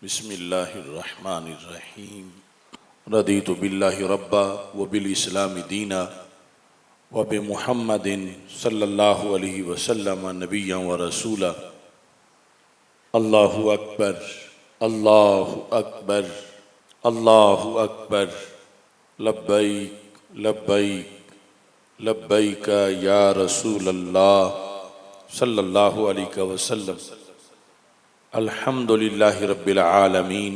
बिस्मिल्लाहिर्रहमानिर्रहीम। रदीतु बिल्लाहि रब्बा व बिल इस्लामी दीना व बि मुहम्मदिन सल्लल्लाहु अलैहि वसल्लम नबिय्यन व रसूला। अल्लाहु अकबर, अल्लाहु अकबर, अल्लाहु अकबर। लब्बैक लब्बैक लब्बैक या रसूल अल्लाह सल्लल्लाहु अलैहि वसल्लम। अल्हम्दुलिल्लाहि रब्बिल आलमीन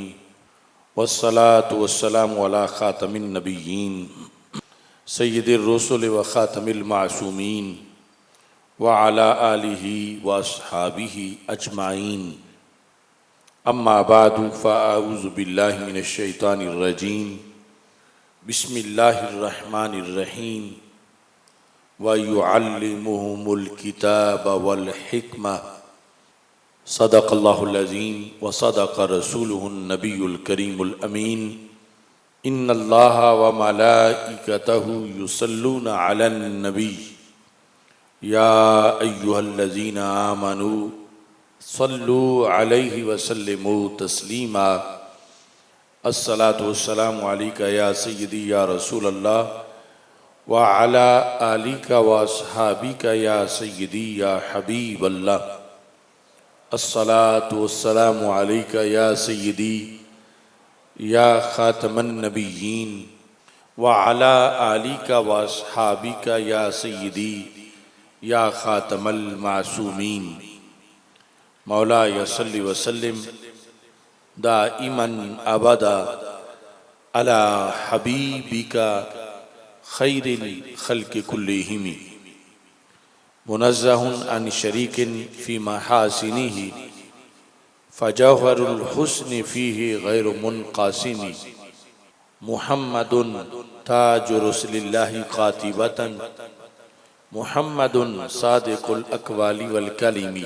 वस्सलातु वस्सलामु अला खातमिन नबिय्यीन सय्यिदिर रुसुल व खातमिल मासूमीन व अला आलिहि व अस्हाबिहि अजमाइन। अम्मा बादु फ़अऊज़ु बिल्लाहि मिनश शैतानिर रजीम। बिस्मिल्लाहिर रहमानिर रहीम। व युअल्लिमुहुमुल किताब वल हिकमा। सदक़ल्लाहुल अज़ीम व सदक़ रसूलुहुन नबियुल करीमुल अमीन। इन्नल्लाह व मलाइकतहु युसल्लूना अलन नबी या अय्युहल्लज़ीना आमनू सल्लू अलैहि व सल्लिमू तस्लीमा। अस्सलातु वस्सलामु अलैका या सय्यदी या रसूल अल्लाह व अला आलिका व अस्हाबिका या सय्यदी या हबीब अल्लाह। अस्सलातु वस्सलामु अलैका या सय्यदी या खातमन नबिय्यीन व अला आलिका व अस्हाबिका या सय्यदी या खातमल मासूमीन। मौला सल्लि व सल्लिम दाइमन अबदा अला हबीबिका खैरिल खल्क़ि कुल्लिहिम। मुनज़्ज़हुन अन शरीकिन फ़ी महासिनिही फ़जौहरुल हुस्नि फ़ीही गैरु मुनक़ासिमी। मुहम्मदुन ताजु रसूलिल्लाहि क़ातिबतन मुहम्मदुन सादिक़ुल अक़वालि वल कलिमी।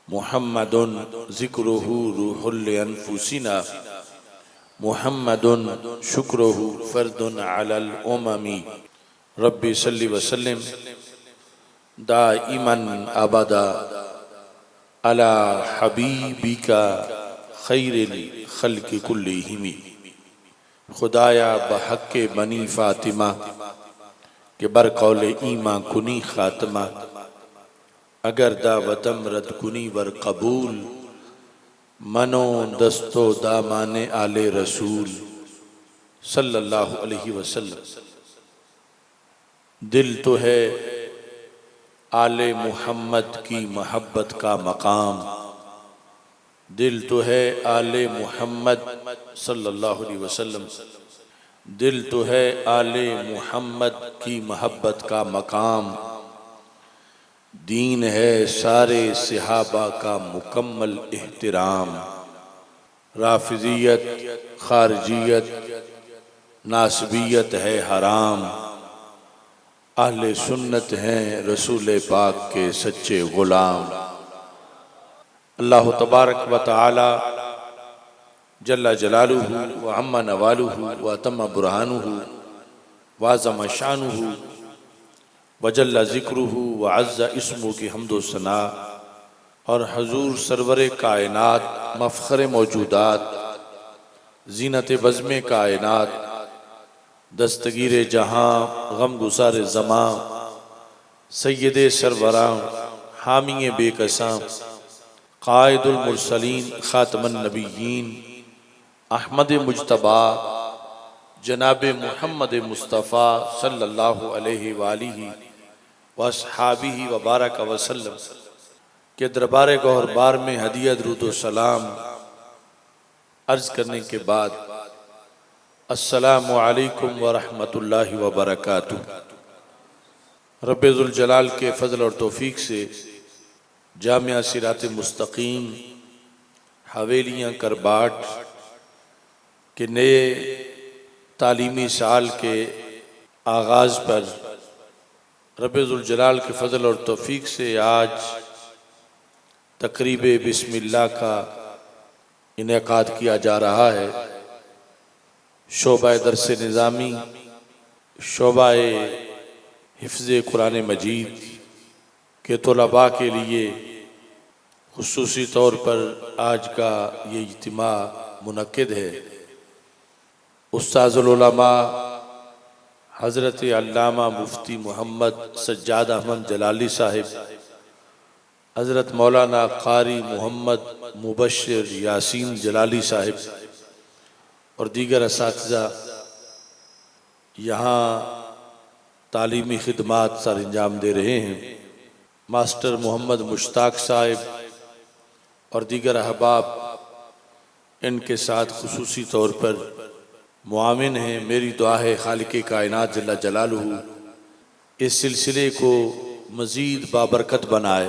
मुहम्मदुन ज़िक्रुहु रूहुल अनफुसिना मुहम्मदुन शुक्रुहु फ़र्दुन अलल उममी। रब्बि सल्लि व सल्लिम दाइमन अबदा अला हबीबिका खैरिल खल्क़ि कुल्लिहिम। खुदाया बहक़्क़े बनी फ़ातिमा के बरक़ौले ईमा कुनी ख़ात्मा। अगर दावतम रद कुनी वर कबूल मनो दस्तो दामाने आले रसूल सल्लल्लाहु अलैहि वसल्लम। दिल तो है आले मुहम्मद की मोहब्बत का मकाम। दिल तो है आले मुहम्मद सल्लल्लाहु अलैहि वसल्लम। दिल तो है आले मुहम्मद की मोहब्बत का मकाम। दीन है सारे सहाबा का मुकम्मल एहतराम। राफिजियत खारजियत नासबियत है हराम। अहले सुन्नत हैं रसूल पाक के सच्चे गुलाम। अल्लाह तबारक व तआला जल्ला जलालुहु व अम्मा नवालुहु व तम्मा बुरहानुहु व अज़्ज़म शानुहु व जल्ला ज़िक्रुहु व अज़्ज़ा इस्मुहु की हम्दो सना और हजूर सरवर कायनात मफ़ख़र मौजूदात ज़ीनत बज़्म कायनात दस्तगीर जहाँ गम गुसार ज़मां सय्यद सरवरां हामी बेकसां क़ाइदुल मुरसलीन ख़ातमुन नबिय्यीन अहमद मुज्तबा जनाब मुहम्मद मुस्तफ़ा सल्लल्लाहु अलैहि वालिहि व अस्हाबिहि व बारक वसल्लम के दरबार गौहरबार में हदिया दुरूद व सलाम अर्ज़ करने के बाद अस्सलामु अलैकुम व रहमतुल्लाहि व बरकातुहू। रब्बे ज़ुल जलाल के फ़ज़ल और तौफ़ीक़ से जामिया सिरात मुस्तक़ीम हवेलियाँ करबाट के नए तालीमी साल के आगाज़ पर रब्बे ज़ुल जलाल के फ़ज़ल और तौफ़ीक़ से आज तक़रीब बिस्मिल्लाह का इनेकाद किया जा रहा है। शोबा दरस निज़ामी शोबा हिफ्ज़ कुरान मजीद के तलबा के लिए खुसूसी तौर पर आज का ये इज्तिमा मुनक्किद है उस्ताज़ुल उलमा हज़रत अल्लामा मुफ्ती मोहम्मद सज्जाद अहमद जलाली साहिब, हज़रत मौलाना क़ारी मोहम्मद मुबश्शिर यासीन जलाली साहिब और दीगर असातिज़ा यहाँ तालीमी खिदमात सर अंजाम दे रहे हैं। मास्टर मोहम्मद मुश्ताक साहिब और दीगर अहबाब इनके साथ खुसूसी तौर पर मुआमिन हैं। मेरी दुआ है खालिक़ कायनात जल्ला जलालुहु इस सिलसिले को मज़ीद बाबरकत बनाए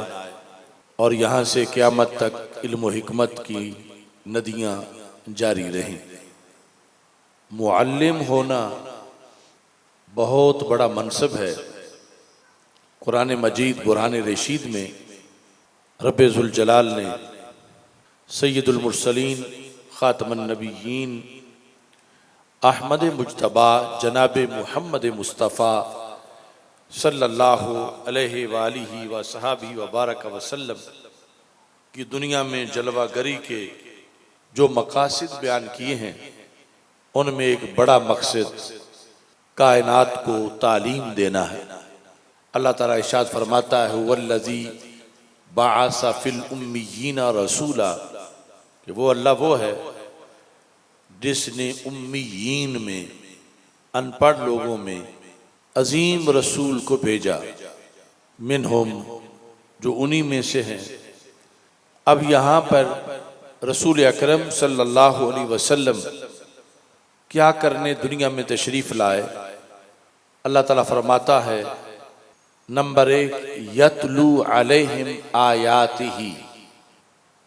और यहाँ से क़यामत तक इल्म व हिकमत की नदियाँ जारी रहें। मुअल्लिम होना बहुत बड़ा मनसब है। कुरान मजीद बुरहान रशीद में रब्बे ज़ुल जलाल ने सय्यदुल मुरसलीन ख़ातमुन नबिय्यीन अहमद मुज्तबा जनाब मुहम्मद मुस्तफ़ा सल्लल्लाहु अलैहि वालिही व सहाबी व बारक वसल्लम की दुनिया में जलवागरी के जो मकासिद बयान किए हैं उनमें एक बड़ा मकसद कायनात को तालीम देना है। अल्लाह ताला इरशाद फरमाता है हुवल्लज़ी बअसा फिल उम्मिय्यीना रसूला, कि वो अल्लाह वो है जिसने उम्मीयीन में अनपढ़ लोगों में अजीम रसूल को भेजा, मिनहुम जो उन्हीं में से हैं। अब यहाँ पर रसूल अकरम सल्लल्लाहु अलैहि वसल्लम क्या करने दुनिया में तशरीफ़ लाए। अल्लाह ताला फरमाता है नंबर 1 यतलू अलैहिम आयातिही,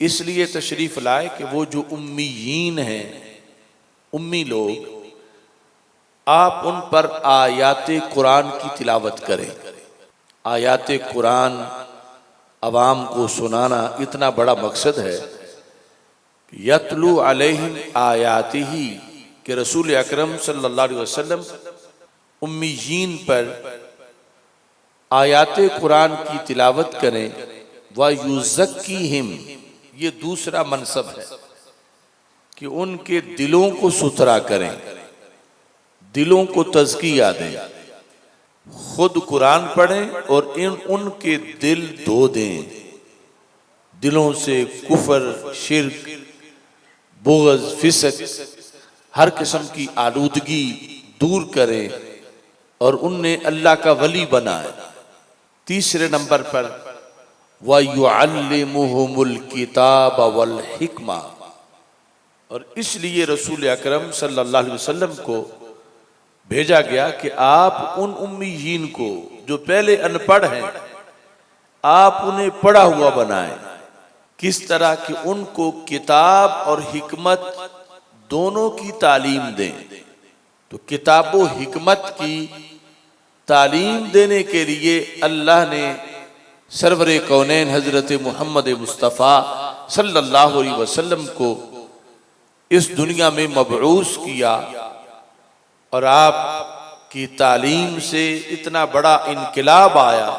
इसलिए तशरीफ़ लाए कि वो जो उम्मीयीन हैं, उम्मी लोग, आप उन पर आयाते कुरान की तिलावत करें। आयाते कुरान अवाम को सुनाना इतना बड़ा मकसद है। यतलू अलैहिम आयातिही कि रसूल अकरम सल्लल्लाहु अलैहि वसल्लम उम्मीयीन पर आयाते कुरान की तिलावत करें। व युज़क्कीहिम, ये दूसरा मनसब है कि उनके दिलों को सुथरा करें, दिलों को तज़किया दें। खुद कुरान पढ़ें और उनके दिल धो दें, दिलों से कुफर, शिर्क, बुग़्ज़, फिस्क, हर किस्म की आलूदगी दूर करें और उन्हें अल्लाह का वली बनाए। तीसरे नंबर पर व युअल्लिमुहुमुल किताब वल हिकमा, और इसलिए रसूल अकरम सल्लल्लाहु अलैहि वसल्लम को भेजा गया कि आप उन उम्मीयीन को जो पहले अनपढ़ हैं, आप उन्हें पढ़ा हुआ बनाएं। किस तरह कि उनको किताब और हिकमत दोनों की तालीम दें। तो किताब व हिकमत की तालीम देने के लिए अल्लाह ने सरवरे कौनैन हजरत मोहम्मद मुस्तफ़ा सल्लल्लाहु अलैहि वसल्लम को इस दुनिया में मबऊस किया और आप की तालीम से इतना बड़ा इनकलाब आया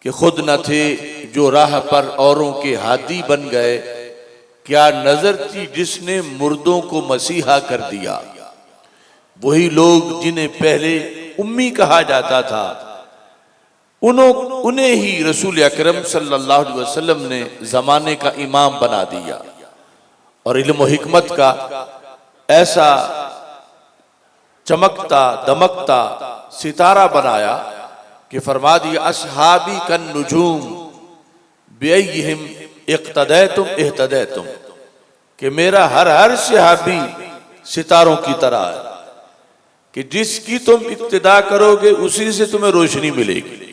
कि खुद न थे जो राह पर औरों के हादी बन गए। क्या नजर थी जिसने मुर्दों को मसीहा कर दिया। वही लोग जिन्हें पहले उम्मी कहा जाता था, उन्हें ही रसूल अकरम सल्लल्लाहु अलैहि वसल्लम ने जमाने का इमाम बना दिया और इल्म व हिकमत का ऐसा चमकता दमकता सितारा बनाया कि फरमा दिया अस्हाबी कन नुजूम बिअय्यिहिम इक्तदैतुम इह्तदैतुम, कि मेरा हर सहाबी सितारों की तरह है कि जिसकी तुम इक्तिदा करोगे उसी से तुम्हें रोशनी मिलेगी।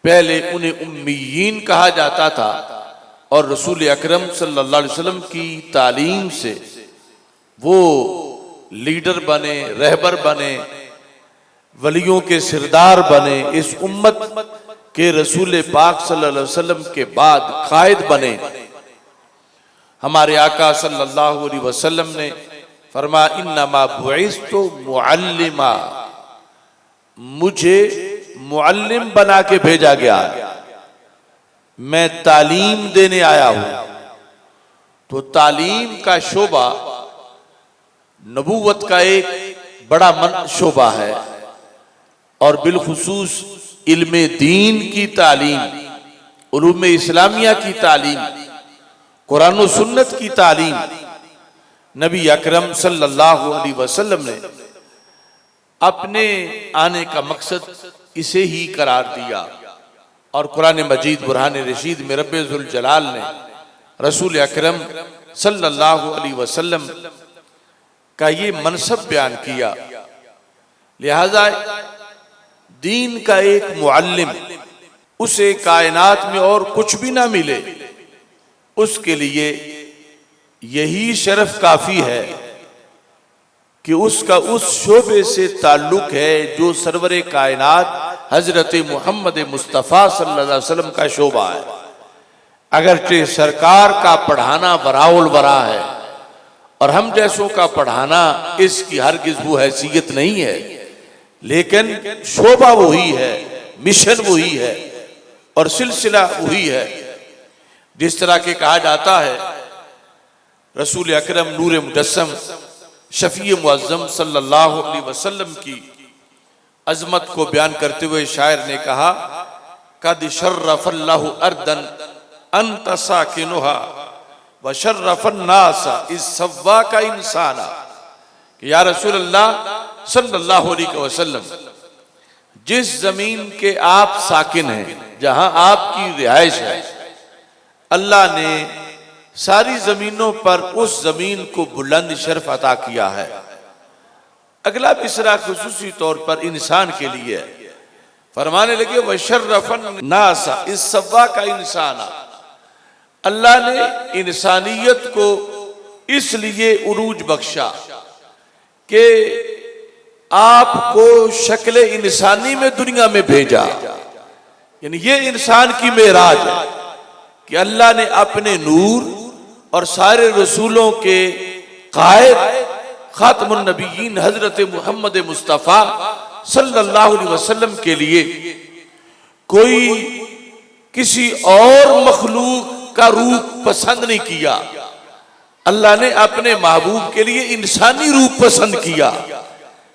पहले उन्हें उम्मीयीन कहा जाता था और रसूल अकरम सल्लल्लाहु अलैहि वसल्लम की तालीम से वो लीडर बने, रहबर बने, वलियों के सिरदार बने, इस उम्मत के रसूल पाक सल्लल्लाहु अलैहि वसल्लम के बाद कायद बने। हमारे आका सल्लल्लाहु अलैहि वसल्लम ने फरमा इन्नमा बुइस्तु मुअल्लिमा, मुझे मुअल्लिम बना के भेजा गया। मैं तालीम देने आया हूं। तो तालीम का शोबा नबूवत का एक बड़ा शोबा है, और बिलखुसूस इल्मे दीन की तालीम, उलूम इस्लामिया की तालीम, कुरान और सुन्नत की तालीम नबी अकरम सल्लल्लाहु अलैहि वसल्लम ने अपने आने का मकसद इसे ही करार दिया। और कुरान मजीद बुरहान रशीद में रब्बे ज़ुल जलाल ने रसूल अकरम सल्लल्लाहु अलैहि वसल्लम का ये मनसब बयान किया। लिहाजा दीन का एक मुअल्लिम, उसे कायनात में और कुछ भी ना मिले, उसके लिए यही शरफ काफी है कि उसका उस शोबे से ताल्लुक है जो सरवरे कायनात हजरत मोहम्मद मुस्तफ़ा सल्लल्लाहु अलैहि वसल्लम का शोबा है। अगरचे सरकार का पढ़ाना बराउल बरा है और हम जैसों का पढ़ाना इसकी हरगिज़ वो हैसियत नहीं है, लेकिन शोबा वही है, मिशन वही है और सिलसिला वही है। जिस तरह के कहा जाता है रसूल अकरम नूर मुजस्सम शफी मुअज़्ज़म सल्लल्लाहु अलैहि वसल्लम की अजमत को बयान करते हुए शायर ने कहा, कद शर्रफल्लाहु अर्दन अंत साकिनुहा व शर्रफन नासा इस सव्वा का इंसाना, कि या रसूल अल्लाह सल्लल्लाहु अलैहि वसल्लम, जिस जमीन के आप साकिन हैं, जहां आपकी रिहाइश है, अल्लाह ने सारी जमीनों पर उस जमीन को बुलंद शर्फ अता किया है। अगला मिसरा खुसूसी तौर पर इंसान के लिए फरमाने लगे, वशर्रफन नासा इस सव्वा का इंसाना, अल्लाह ने इंसानियत को इसलिए उरूज बख्शा कि आपको शक्ल इंसानी में दुनिया में भेजा। यानी ये इंसान की मेराज है कि अल्लाह ने अपने नूर और सारे रसूलों के कायद खातमुन नबीयीन हजरत मोहम्मद मुस्तफ़ा सल्लल्लाहु अलैहि वसल्लम के लिए कोई किसी और मखलूक का रूप पसंद नहीं किया। अल्लाह ने अपने महबूब के लिए इंसानी रूप पसंद किया।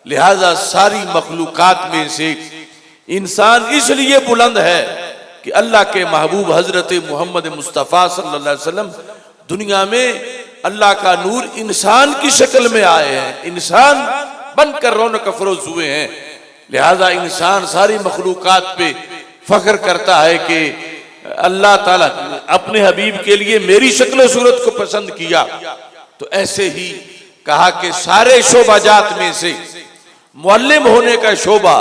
लिहाजा सारी मखलूकात में से इंसान इसलिए बुलंद है कि अल्लाह के महबूब हजरत मोहम्मद मुस्तफ़ा सल्लल्लाहु अलैहि वसल्लम दुनिया में अल्लाह का नूर इंसान की शक्ल में आए हैं, इंसान बनकर रौनक अफरोज हुए हैं। लिहाजा इंसान सारी मखलूकात पे फख्र करता है कि अल्लाह ताला अपने हबीब के लिए मेरी शक्ल सूरत को पसंद किया। तो ऐसे ही कहा कि सारे शोबाजात में से मुअल्लिम होने का शोबा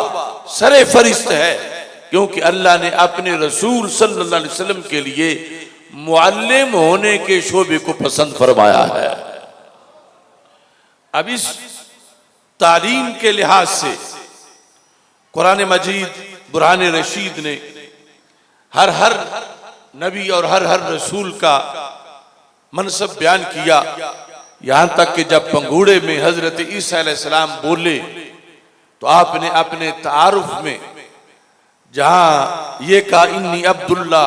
सरे फरिश्त है, क्योंकि अल्लाह ने अपने रसूल सल्लल्लाहु अलैहि वसल्लम के लिए मुअल्लिम होने के शोबे को पसंद फरमाया है। अब इस तालीम के लिहाज से कुरान मजीद बुरहान रशीद ने हर नबी और हर रसूल का मनसब बयान किया। यहां तक कि जब पंगूड़े में हजरत ईसा अलैहिस्सलाम बोले तो आपने अपने तारुफ में जहां ये कहा, इन्नी अब्दुल्ला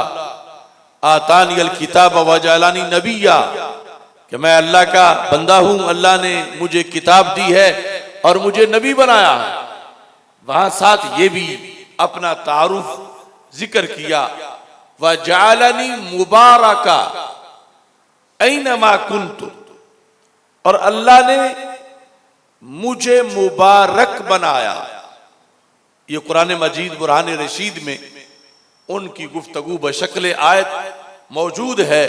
आतानी अल किताब व जअलनी नबिया, कि मैं अल्लाह का बंदा हूं, अल्लाह ने मुझे किताब दी है और मुझे नबी बनाया है। वहां साथ ये भी अपना तारुफ जिक्र किया, व जअलनी मुबारका ऐनमा कुन्तु, और अल्लाह ने मुझे मुबारक बनाया। ये कुरान मजीद बुरहान रशीद में उनकी गुफ्तगू बशक्ल आयत मौजूद है,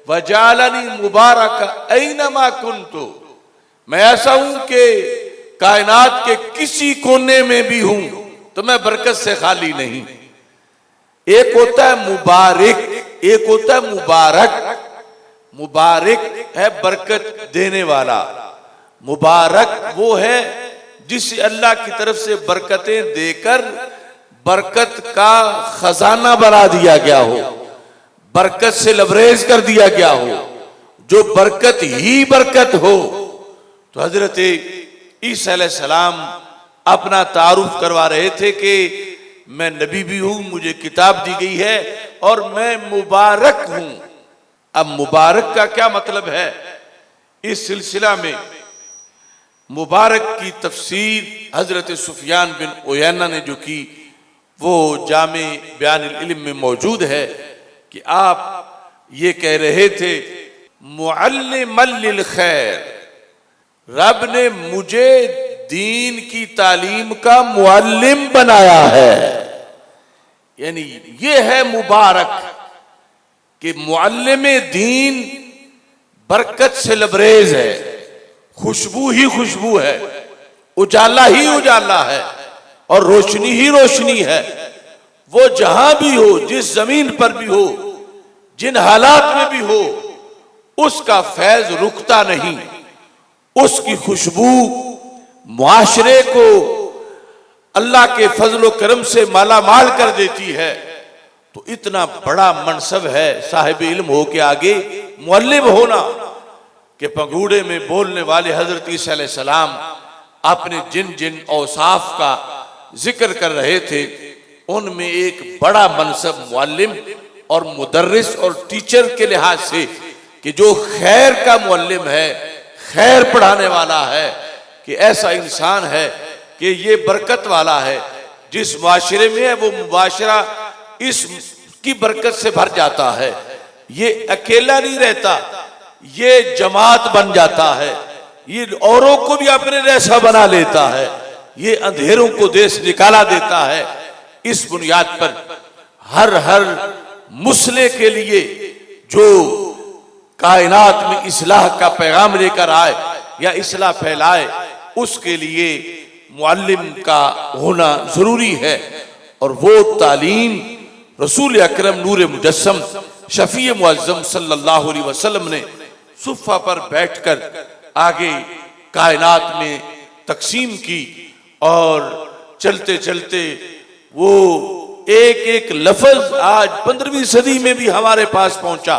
वजालनी मुबारक ऐनमा कुन्तु, मैं ऐसा हूं कि कायनात के किसी कोने में भी हूं तो मैं बरकत से खाली नहीं। एक होता है मुबारक, एक होता है मुबारक। मुबारक है बरकत देने वाला, मुबारक वो है जिसे अल्लाह की तरफ से बरकतें देकर बरकत का खजाना बना दिया गया हो, बरकत से लबरेज कर दिया गया हो, जो बरकत ही बरकत हो। तो हजरत ईसा अलैहिस्सलाम अपना तारुफ करवा रहे थे कि मैं नबी भी हूं, मुझे किताब दी गई है और मैं मुबारक हूं। अब मुबारक का क्या मतलब है? इस सिलसिला में मुबारक की तफसीर हजरत सुफियान बिन उयैना ने जो की वो जामे बयानुल इल्म में मौजूद है कि आप ये कह रहे थे मुअल्लिमल लिल खैर, रब ने मुझे दीन की तालीम का मुअल्लिम बनाया है। यानी ये है मुबारक कि मुअल्लिम दीन बरकत से लबरेज है, खुशबू ही खुशबू है, उजाला ही उजाला है और रोशनी ही रोशनी है। वो जहां भी हो, जिस जमीन पर भी हो, जिन हालात में भी हो, उसका फैज रुकता नहीं। उसकी खुशबू मुआशरे को अल्लाह के फजलो करम से माला माल कर देती है। तो इतना बड़ा मनसब है साहिब इल्म हो के आगे मुअल्लिम होना कि पंगूड़े में बोलने वाले हजरत ईसा अलैहिस्सलाम अपने जिन जिन औसाफ का जिक्र कर रहे थे उनमें एक बड़ा मनसब मुअल्लिम और मुदर्रिस और टीचर के लिहाज से कि जो खैर का मुअल्लिम है, खैर पढ़ाने वाला है, कि ऐसा इंसान है कि ये बरकत वाला है। जिस माशरे में है वो मुबाशरा इसकी बरकत से भर जाता है। ये अकेला नहीं रहता, ये जमात बन जाता है, ये औरों को भी अपने जैसा बना लेता है, ये अंधेरों को देश निकाला देता है। इस बुनियाद पर हर मुस्लिम के लिए जो कायनात में इस्लाह का पैगाम लेकर आए या इस्लाह फैलाए, उसके लिए मुअल्लिम का होना जरूरी है। और वो तालीम रसूल अकरम नूर मुजस्सम शफी मुअज्जम सल्लल्लाहु अलैहि वसल्लम ने सुफ़ा पर बैठकर आगे कायनात में तकसीम की और चलते चलते वो एक एक लफ्ज आज 15वीं सदी में भी हमारे पास पहुंचा,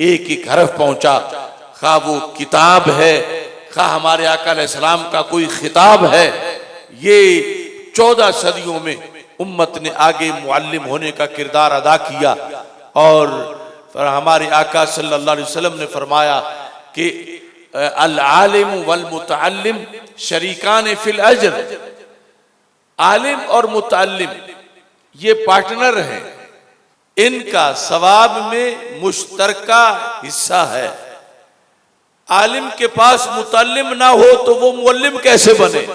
एक एक हरफ पहुंचा। खा वो किताब है, खा हमारे आका अलैहिस्सलाम का कोई खिताब है। ये 14 सदियों में उम्मत ने आगे मुअल्लिम होने का किरदार अदा किया। और हमारे आका सल्लल्लाहु अलैहि वसल्लम ने फरमाया कि अल आलिम वल मुतअल्लिम शरीकान फिल अज्र, आलिम और मुतअल्लिम ये पार्टनर हैं, इनका सवाब में मुश्तरका हिस्सा है। आलिम के पास मुतअल्लिम ना हो तो वो मुअल्लिम कैसे बने,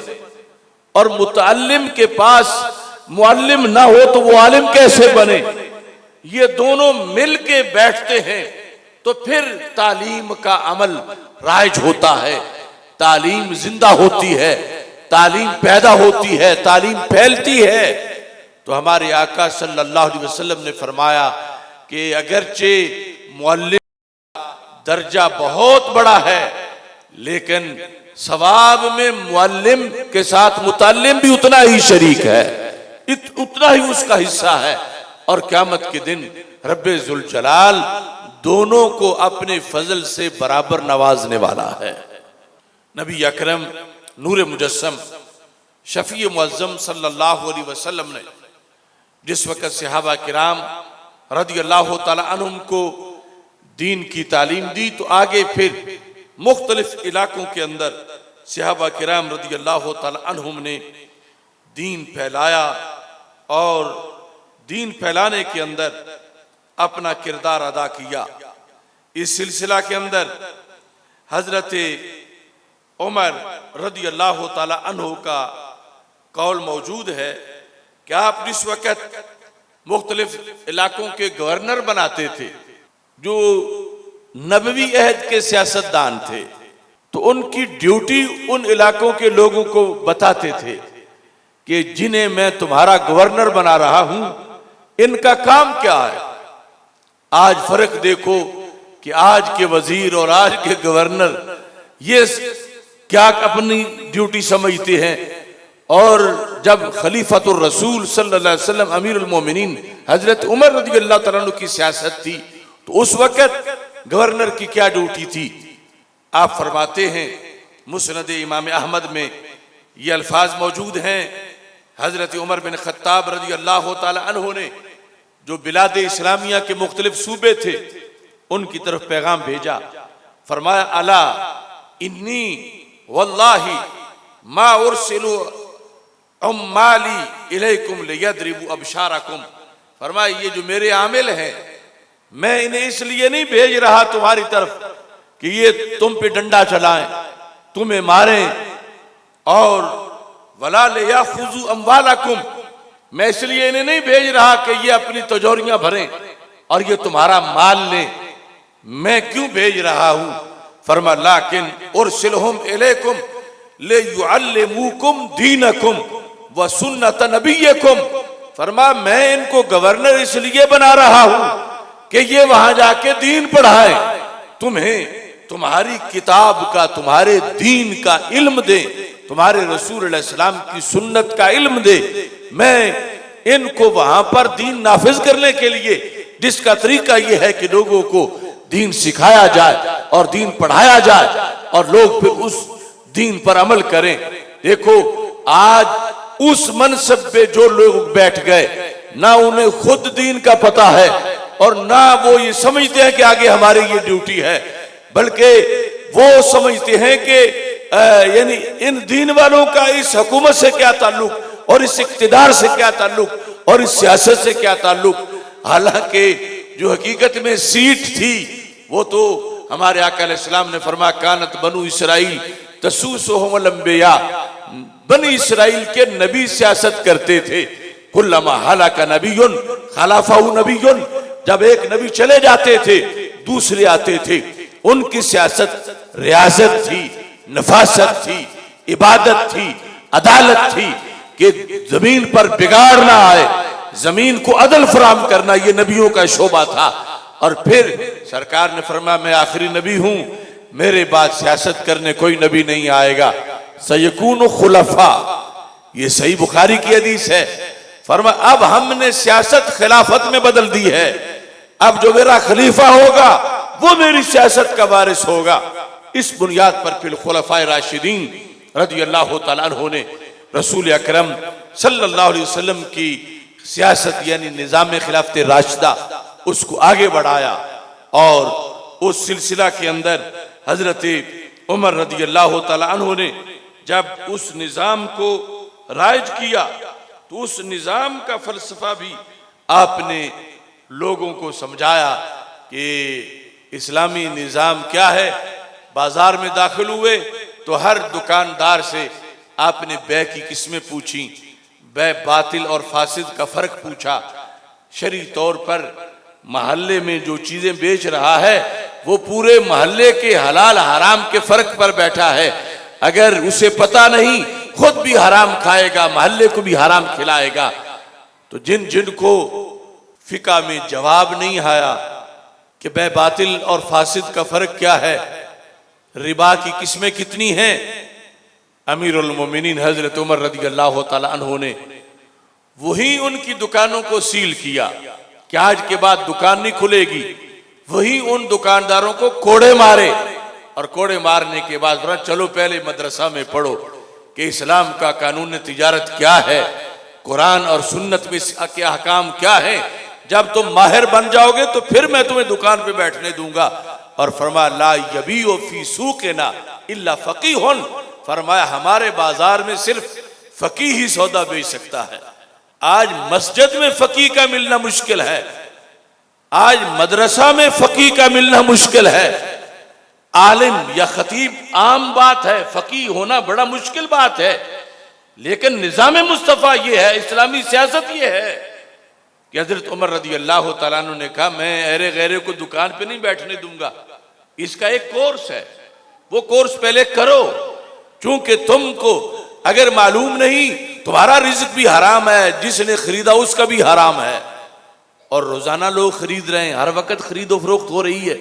और मुतअल्लिम के पास मुअल्लिम ना हो तो वो आलिम कैसे बने। ये दोनों मिल के बैठते हैं तो फिर तालीम का अमल राइज होता है, तालीम जिंदा होती है, तालीम पैदा होती है, तालीम फैलती है। तो हमारे आका सल्लल्लाहु अलैहि वसल्लम ने फरमाया कि अगरचे मुअल्लिम दर्जा बहुत बड़ा है, लेकिन सवाब में मुअल्लिम के साथ मुतअल्लिम भी उतना ही शरीक है, उतना ही उसका हिस्सा है। और क़यामत के दिन रब्बे जुल जलाल दोनों को अपने फजल से बराबर नवाजने वाला है। नबी अकरम नूर मुजस्सम शफी मुअज्जम सल्लल्लाहु अलैहि वसल्लम ने जिस वक़्त सहाबा किराम रदियल्लाहु ताला अन्हुम को दीन की तालीम दी, तो आगे फिर मुख्तलिफ इलाकों के अंदर सहाबा किराम रदियल्लाहु ताला अन्हुम ने दीन फैलाया और दीन फैलाने के अंदर अपना किरदार अदा किया। इस सिलसिला के अंदर हजरत उमर रदियल्लाहु ताला अन्हु का कौल मौजूद है कि आप जिस वक़्त मुख्तलिफ इलाकों के गवर्नर बनाते थे, जो नबवी अहद के सियासतदान थे, तो उनकी ड्यूटी उन इलाकों के लोगों को बताते थे कि जिन्हें मैं तुम्हारा गवर्नर बना रहा हूं, इनका काम क्या है। आज फर्क देखो कि आज के वजीर और आज के गवर्नर ये क्या अपनी ड्यूटी समझते हैं। और जब खलीफतुर रसूल सल्लल्लाहु अलैहि वसल्लम अमीरुल मोमिनीन हजरत उमर रज़ियल्लाहु तआला अन्हु की सियासत थी, तो उस वक़्त गवर्नर की क्या ड्यूटी थी। आप फरमाते हैं मुस्नद इमाम अहमद में ये अल्फाज मौजूद हैं, हजरत उमर बिन खत्ताब रजी अल्लाह ताला अन्हु ने जो बिलाद इस्लामिया के मुख्तलिफ सूबे थे उनकी तरफ पैगाम भेजा। फरमाया अला इन्नी वल्लाही मा उरसिलु उम्माली इलैकुम लियद्रिबु अबशारकुम। फरमाया ये जो मेरे आमिल हैं मैं इन्हें इसलिए नहीं भेज रहा तुम्हारी तरफ कि ये तुम पे डंडा चलाएं, तुम्हें मारें, और वला लियाखुजु अम्वालकुम, मैं इसलिए इन्हें नहीं भेज रहा कि ये अपनी तिजोरियां भरें और ये तुम्हारा माल लें। मैं क्यों भेज रहा हूं? फरमा लाकिन उरसिलहुम इलैकुम लियुअल्लिमुकुम दीनकुम व सुन्नत नबियकुम। फरमा मैं इनको गवर्नर इसलिए बना रहा हूं कि ये वहां जाके दीन पढ़ाए, तुम्हें तुम्हारी किताब का, तुम्हारे दीन का इल्म दे, तुम्हारे रसूल अलैहि सलाम की सुन्नत का इल्म दे। मैं इनको वहां पर दीन नाफिज करने के लिए, जिसका तरीका यह है कि लोगों को दीन सिखाया जाए और दीन पढ़ाया जाए और लोग फिर उस दीन पर अमल करें। देखो आज उस मनसब पे जो लोग बैठ गए, ना उन्हें खुद दीन का पता है और ना वो ये समझते हैं कि आगे हमारी ये ड्यूटी है, बल्कि वो समझते हैं कि यानी इन दीन वालों का इस हुकूमत से क्या ताल्लुक और इस इक्तिदार से क्या ताल्लुक और इस सियासत से क्या ताल्लुक। हालांकि जो हकीकत में सीट थी वो तो हमारे आका अलैहिस्सलाम ने फरमाया कानत बनु इसराइल तसूसुहुमुल अंबिया, बनी इसराइल के नबी सियासत करते थे। कुल्लमा हलाका नबियुन खलाफहु नबियुन, जब एक नबी चले जाते थे दूसरे आते थे। उनकी सियासत रियासत थी, नफासत थी, इबादत थी, अदालत थी कि जमीन पर बिगाड़ ना आए, जमीन को अदल फराम करना ये नबियों का शोबा था। और फिर सरकार ने फरमाया मैं आखिरी नबी हूं, मेरे बाद सियासत करने कोई नबी नहीं आएगा। सयकून खुलफा, ये सही बुखारी की हदीस है। फरमा अब हमने सियासत खिलाफत में बदल दी है, अब जो मेरा खलीफा होगा वो मेरी सियासत का वारिस होगा। इस बुनियाद पर फिर खुलफाए राशिदीन रज़ी अल्लाह तआला अन्हु ने रसूल अकरम सल्लल्लाहु अलैहि वसल्लम की सियासत यानी निज़ाम खिलाफत राशिदा उसको आगे बढ़ाया। और उस सिलसिला के अंदर हजरत उमर रज़ी अल्लाह तआला अन्हु ने जब उस निज़ाम को राइज किया तो उस निज़ाम का फलसफा भी आपने लोगों को समझाया कि इस्लामी निज़ाम क्या है। बाजार में दाखिल हुए तो हर दुकानदार से आपने बै की किस्में पूछी, बै बातिल और फासिद का फर्क पूछा। शरई तौर पर महल्ले में जो चीजें बेच रहा है वो पूरे महल्ले के हलाल हराम के फर्क पर बैठा है। अगर उसे पता नहीं खुद भी हराम खाएगा, महल्ले को भी हराम खिलाएगा। तो जिन जिनको फिका में जवाब नहीं आया कि बै बातिल और फासिद का फर्क क्या है, रिबा की किस्में कितनी हैं, अमीरुल मोमिनीन हजरत उमर रज़ी अल्लाह तआला अन्हु ने वही उनकी दुकानों को सील किया कि आज के बाद दुकान नहीं खुलेगी। वही उन दुकानदारों को कोड़े मारे और कोड़े मारने के बाद चलो पहले मदरसा में पढ़ो कि इस्लाम का कानून तिजारत क्या है, कुरान और सुन्नत में के अहकाम क्या है। जब तुम माहिर बन जाओगे तो फिर मैं तुम्हें दुकान पे बैठने दूंगा। और फरमाया ला यबीउ फी सूक़िना इल्ला फ़क़ीहुन, फरमाया हमारे बाजार में सिर्फ फकीह ही सौदा बेच सकता है। आज मस्जिद में फकीह का मिलना मुश्किल है, आज मदरसा में फकीह का मिलना मुश्किल है। आलिम या खतीब आम बात है, फकीह होना बड़ा मुश्किल बात है। लेकिन निज़ाम मुस्तफ़ा ये है, इस्लामी सियासत ये है कि हजरत उमर रज़ी अल्लाह तआला अन्हु ने कहा मैं अरे गैरे को दुकान पे नहीं बैठने दूंगा। इसका एक कोर्स है, वो कोर्स पहले करो, क्योंकि तुमको अगर मालूम नहीं तुम्हारा रिज़्क भी हराम है, जिसने खरीदा उसका भी हराम है। और रोजाना लोग खरीद रहे हैं, हर वक्त खरीदो फरोख्त हो रही है।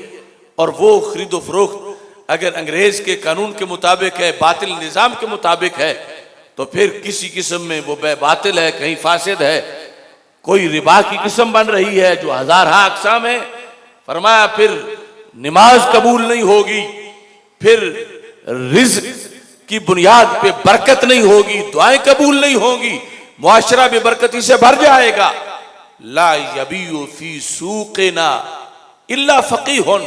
और वो खरीदो फरोख्त अगर अंग्रेज के कानून के मुताबिक है, बातिल निज़ाम के मुताबिक है, तो फिर किसी किस्म में वो बातिल है, कहीं फासिद है। कोई रिबा की किस्म बन रही है जो हज़ार अक़साम है। फरमाया फिर नमाज कबूल नहीं होगी, फिर रिज़्क की बुनियाद पे बरकत नहीं होगी, दुआएं कबूल नहीं होगी, मुआशरा भी बरकती से भर जाएगा। ला यबीउ फी सूक़िना इल्ला फ़क़ीहुन,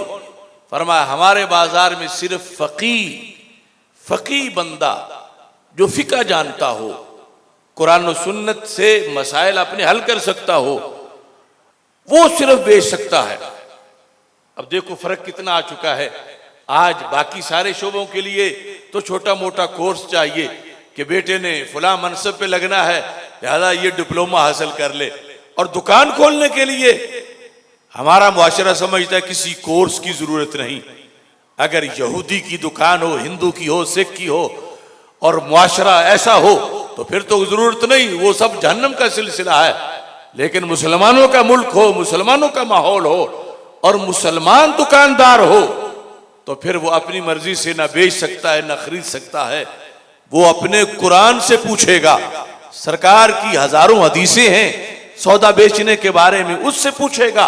फरमाया हमारे बाजार में सिर्फ फ़क़ी बंदा जो फ़िक़्ह जानता हो, कुरान और सुन्नत से मसाइल अपने हल कर सकता हो, वो सिर्फ बेच सकता है। अब देखो फर्क कितना आ चुका है। आज बाकी सारे शोबों के लिए तो छोटा मोटा कोर्स चाहिए कि बेटे ने फला मनसब पे लगना है, लिहाजा ये डिप्लोमा हासिल कर ले। और दुकान खोलने के लिए हमारा मुआशरा समझता है किसी कोर्स की जरूरत नहीं। अगर यहूदी की दुकान हो, हिंदू की हो, सिख की हो और मुआशरा ऐसा हो तो फिर तो जरूरत नहीं, वो सब जहन्नम का सिलसिला है। लेकिन मुसलमानों का मुल्क हो, मुसलमानों का माहौल हो और मुसलमान दुकानदार हो तो फिर वो अपनी मर्जी से ना बेच सकता है ना खरीद सकता है। वो अपने कुरान से पूछेगा। सरकार की हजारों हदीसें हैं सौदा बेचने के बारे में, उससे पूछेगा।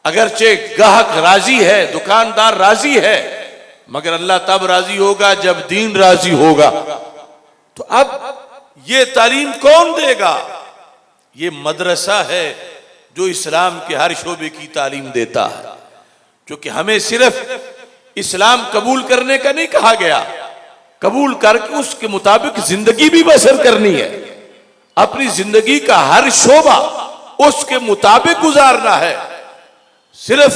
अगरचे ग्राहक राजी है, दुकानदार राजी है, मगर अल्लाह तब राजी होगा जब दीन राजी होगा। तो अब ये तालीम कौन देगा? ये मदरसा है जो इस्लाम के हर शोबे की तालीम देता है। क्योंकि हमें सिर्फ इस्लाम कबूल करने का नहीं कहा गया, कबूल करके उसके मुताबिक जिंदगी भी बसर करनी है। अपनी जिंदगी का हर शोबा उसके मुताबिक गुजारना है। सिर्फ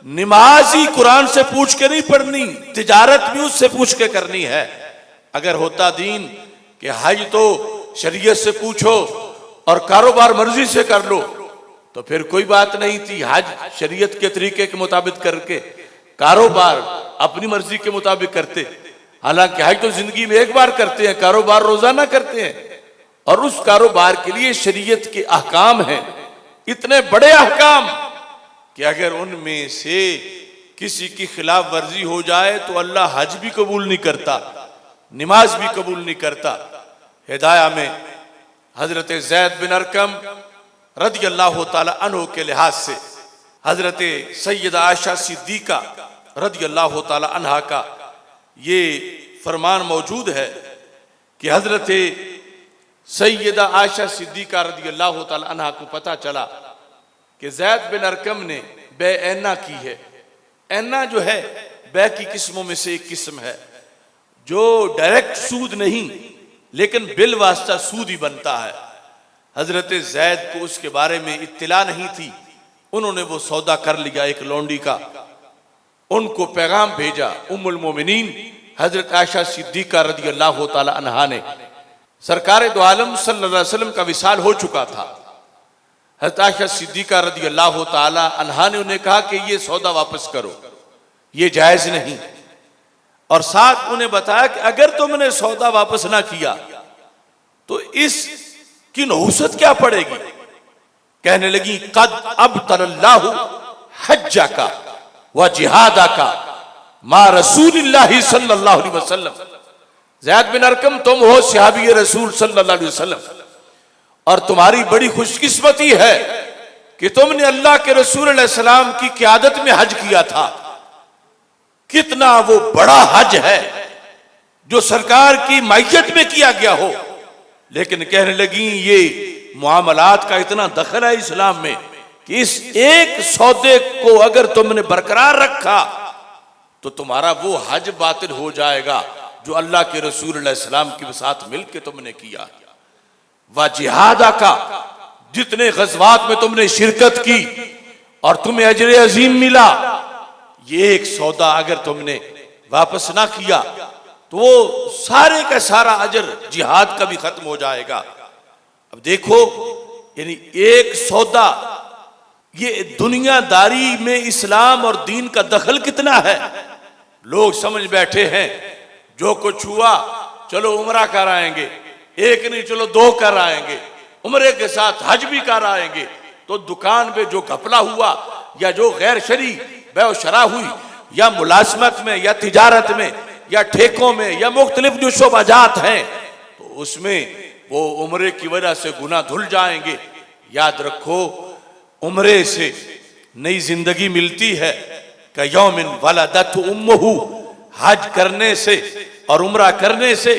नमाज ही कुरान से पूछ के नहीं पढ़नी, तिजारत भी उससे पूछ के करनी है। अगर होता दीन कि हज तो शरीयत से पूछो और कारोबार मर्जी से कर लो तो फिर कोई बात नहीं थी। हज शरीयत के तरीके के मुताबिक करके, कारोबार अपनी मर्जी के मुताबिक करते। हालांकि हज तो जिंदगी में एक बार करते हैं, कारोबार रोजाना करते हैं और उस कारोबार के लिए शरीयत के अहकाम हैं, इतने बड़े अहकाम कि अगर उनमें से किसी की खिलाफ वर्जी हो जाए तो अल्लाह हज भी कबूल नहीं करता, नमाज भी कबूल नहीं करता। हिदाया में हजरत ज़ैद बिन अरकम रज़ी अल्लाह ताला अन्हु के लिहाज से हजरत सैयदा आयशा सिद्दीका रज़ी अल्लाह ताला अन्हा का ये फरमान मौजूद है कि हजरत सैयदा आयशा सिद्दीका रज़ी अल्लाह ताला अन्हा को पता चला कि ज़ैद बिन अरकम ने बे ऐना की है। ऐना जो है बे की किस्मों में से एक किस्म है जो डायरेक्ट सूद नहीं लेकिन बिल वास्ता सूद ही बनता है। हजरत ज़ैद को उसके बारे में इत्तिला नहीं थी, उन्होंने वो सौदा कर लिया एक लौंडी का। उनको पैगाम भेजा उम्मुल मोमिनीन हजरत आयशा सिद्दीका रज़ी अल्लाह ताला अन्हा ने। सरकार दो आलम सल्लल्लाहु अलैहि वसल्लम का विसाल हो चुका था। हजरत आयशा सिद्दीका रज़ी अल्लाह ताला अन्हा ने उन्हें कहा कि ये सौदा वापस करो, ये जायज नहीं। और साथ उन्हें बताया कि अगर तुमने सौदा वापस ना किया तो इसकी नहुसत क्या पड़ेगी। कहने लगी कद अब तल्लाहु हज्जा का व जिहादा का मा रसूलिल्लाहि सल्लल्लाहु अलैहि वसल्लम। ज़ैद बिन अरकम तुम हो सहाबी रसूल सल्लल्लाहु अलैहि वसल्लम और तुम्हारी बड़ी खुशकिस्मती है कि तुमने अल्लाह के रसूल अलैहि सलाम की क़यादत में हज किया था। कितना वो बड़ा हज है जो सरकार की मैयत में किया गया हो। लेकिन कहने लगी ये मुआमलात का इतना दखल है इस्लाम में कि इस एक सौदे को अगर तुमने बरकरार रखा तो तुम्हारा वो हज बातिल हो जाएगा जो अल्लाह के रसूल अलैहि सलाम के साथ मिलकर तुमने किया। व जिहादा का, जितने गज़वात में तुमने शिरकत की और तुम्हें अजर अजीम मिला, ये एक सौदा अगर तुमने वापस ना किया तो वो सारे का सारा अजर जिहाद का भी खत्म हो जाएगा। अब देखो यानी एक सौदा, ये दुनियादारी में इस्लाम और दीन का दखल कितना है। लोग समझ बैठे हैं जो कुछ हुआ चलो उमरा कर आएंगे, एक नहीं चलो दो कर आएंगे, उमरे के साथ हज भी कर आएंगे। तो दुकान पे जो घपला हुआ या जो गैर शरी बेव शरा हुई या मुलाजमत में या तिजारत में या ठेकों में या मुख्तलिफ जो शोबाजात हैं तो उसमें वो उम्रे की वजह से गुनाह धुल जाएंगे। याद रखो उम्रे से नई जिंदगी मिलती है कि यौमिन वलदत उम्मुहु, हज करने से और उम्रा करने से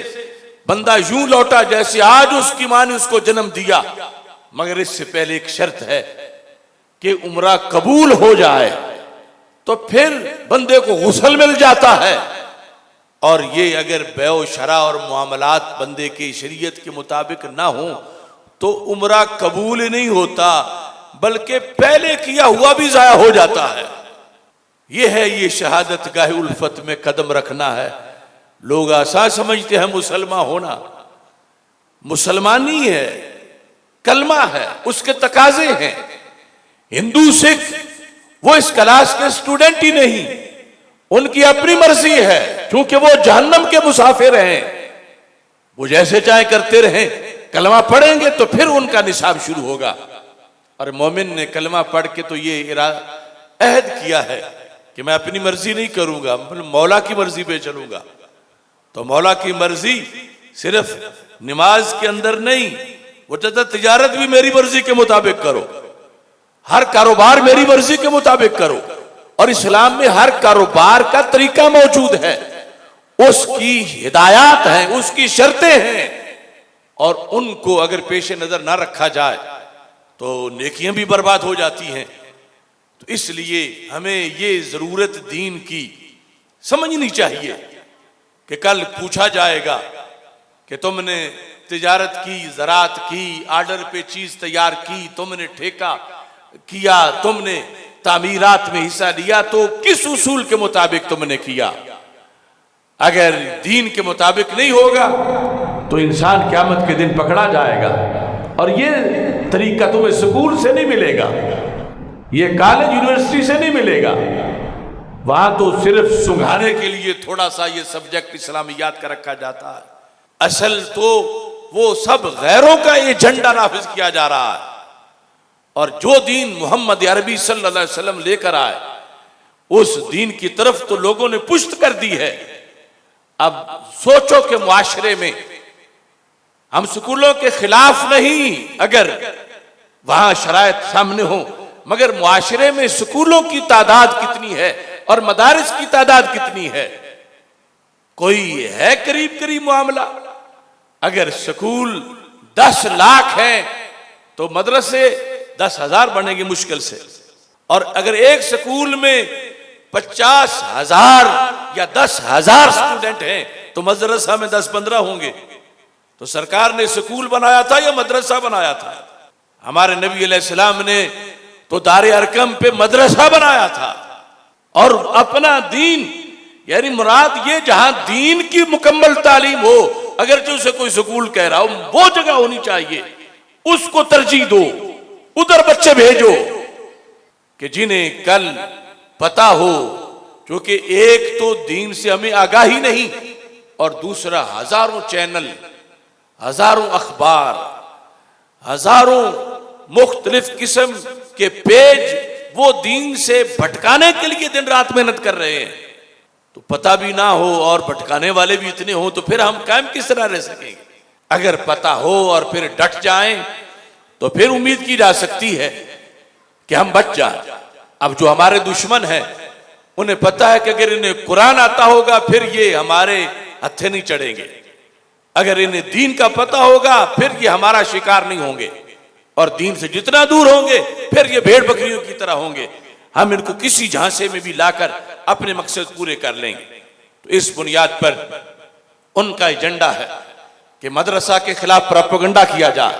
बंदा यूं लौटा जैसे आज उसकी मां ने उसको जन्म दिया, मगर इससे पहले एक शर्त है कि उम्रा कबूल हो जाए, तो फिर बंदे को गुस्ल मिल जाता है। और ये अगर बैओ शरा और मामलात बंदे के शरीयत के मुताबिक ना हो तो उम्रा कबूल नहीं होता, बल्कि पहले किया हुआ भी जाया हो जाता है। ये है ये शहादत गाह उल्फत में कदम रखना है। लोग आसान समझते हैं मुसलमान होना, मुसलमानी है, कलमा है, उसके तकाजे हैं। हिंदू सिख वो इस क्लास के स्टूडेंट ही नहीं, उनकी अपनी मर्जी है, क्योंकि वो जहन्नम के मुसाफिर हैं। वो जैसे चाहे करते रहें, कलमा पढ़ेंगे तो फिर उनका निसाब शुरू होगा। और मोमिन ने कलमा पढ़ के तो ये अहद किया है कि मैं अपनी मर्जी नहीं करूंगा, मतलब मौला की मर्जी पे चलूंगा। तो मौला की मर्जी सिर्फ नमाज के अंदर नहीं, वो चाहता तिजारत भी मेरी मर्जी के मुताबिक करो, हर कारोबार मेरी मर्जी के मुताबिक करो। और इस्लाम में हर कारोबार का तरीका मौजूद है, उसकी हिदायत है, उसकी शर्तें हैं, और उनको अगर पेश नजर ना रखा जाए तो नेकियां भी बर्बाद हो जाती हैं। तो इसलिए हमें ये जरूरत दीन की समझनी चाहिए कि कल पूछा जाएगा कि तुमने तिजारत की, ज़राअत की, आर्डर पे चीज तैयार की, तुमने ठेका किया, तुमने तामीरात में हिस्सा लिया, तो किस उसूल के मुताबिक तुमने किया। अगर दीन के मुताबिक नहीं होगा तो इंसान क़यामत के दिन पकड़ा जाएगा। और ये तरीका तुम्हें स्कूल से नहीं मिलेगा, ये कॉलेज यूनिवर्सिटी से नहीं मिलेगा। वहां तो सिर्फ सुंघाने के लिए थोड़ा सा ये सब्जेक्ट इस्लामियात का रखा जाता है, असल तो वो सब गैरों का एजेंडा नाफिज किया जा रहा है। और जो दीन मोहम्मद अरबी सल्लल्लाहु अलैहि वसल्लम लेकर आए, उस दीन की तरफ तो लोगों ने पुश्त कर दी है। अब सोचो कि मुआशरे में हम स्कूलों के खिलाफ नहीं अगर वहां शरायत सामने हो, मगर मुआशरे में स्कूलों की तादाद कितनी है और मदारिस की तादाद कितनी है, कोई है करीब करीब मामला। अगर स्कूल 10 लाख है तो मदरसे 10,000 बनेंगे मुश्किल से। और अगर एक स्कूल में 50,000 या 10,000 स्टूडेंट हैं तो मदरसा में 10-15 होंगे। तो सरकार ने स्कूल बनाया था या मदरसा बनाया था? हमारे नबी अलैहिस्सलाम ने तो दारे अरकम पे मदरसा बनाया था। और अपना दीन, यानी मुराद ये जहां दीन की मुकम्मल तालीम हो, अगर जो उसे कोई स्कूल कह रहा हो, वो जगह होनी चाहिए, उसको तरजीह दो, उधर बच्चे भेजो कि जिन्हें कल पता हो। क्योंकि एक तो दीन से हमें आगाही नहीं, और दूसरा हजारों चैनल, हजारों अखबार, हजारों मुख्तलिफ किस्म के पेज वो दीन से भटकाने के लिए दिन रात मेहनत कर रहे हैं। तो पता भी ना हो और भटकाने वाले भी इतने हो, तो फिर हम कायम किस तरह रह सकेंगे? अगर पता हो और फिर डट जाएं तो फिर उम्मीद की जा सकती है कि हम बच जाएं। अब जो हमारे दुश्मन हैं उन्हें पता है कि अगर इन्हें कुरान आता होगा फिर ये हमारे हत्थे नहीं चढ़ेंगे, अगर इन्हें दीन का पता होगा फिर ये हमारा शिकार नहीं होंगे, और दीन से जितना दूर होंगे फिर ये भेड़ बकरियों की तरह होंगे। हम इनको किसी झांसे में भी लाकर अपने मकसद पूरे कर लेंगे। तो इस बुनियाद पर उनका एजेंडा है कि मदरसा के खिलाफ प्रोपेगेंडा किया जाए,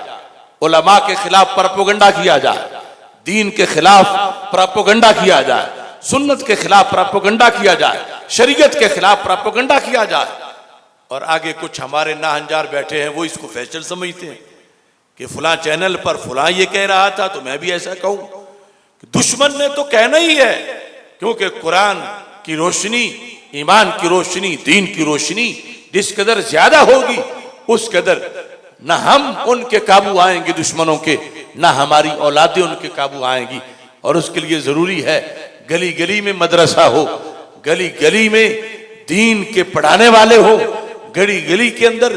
उलमा के खिलाफ प्रोपेगेंडा किया जाए, दीन के खिलाफ प्रोपेगेंडा किया जाए, सुन्नत के खिलाफ प्रोपेगेंडा किया जाए, शरीयत के खिलाफ प्रोपेगेंडा किया जाए। और आगे कुछ हमारे नाहंजार बैठे हैं, वो इसको फैशन समझते हैं कि फलां चैनल पर फलां ये कह रहा था तो मैं भी ऐसा कहूं। कि दुश्मन ने तो कहना ही है, क्योंकि कुरान की रोशनी, ईमान की रोशनी, दीन की रोशनी जिस कदर ज्यादा होगी उस कदर न हम उनके काबू आएंगे दुश्मनों के, न हमारी औलादें उनके काबू आएंगी। और उसके लिए जरूरी है गली गली में मदरसा हो, गली गली में दीन के पढ़ाने वाले हो, गली गली के अंदर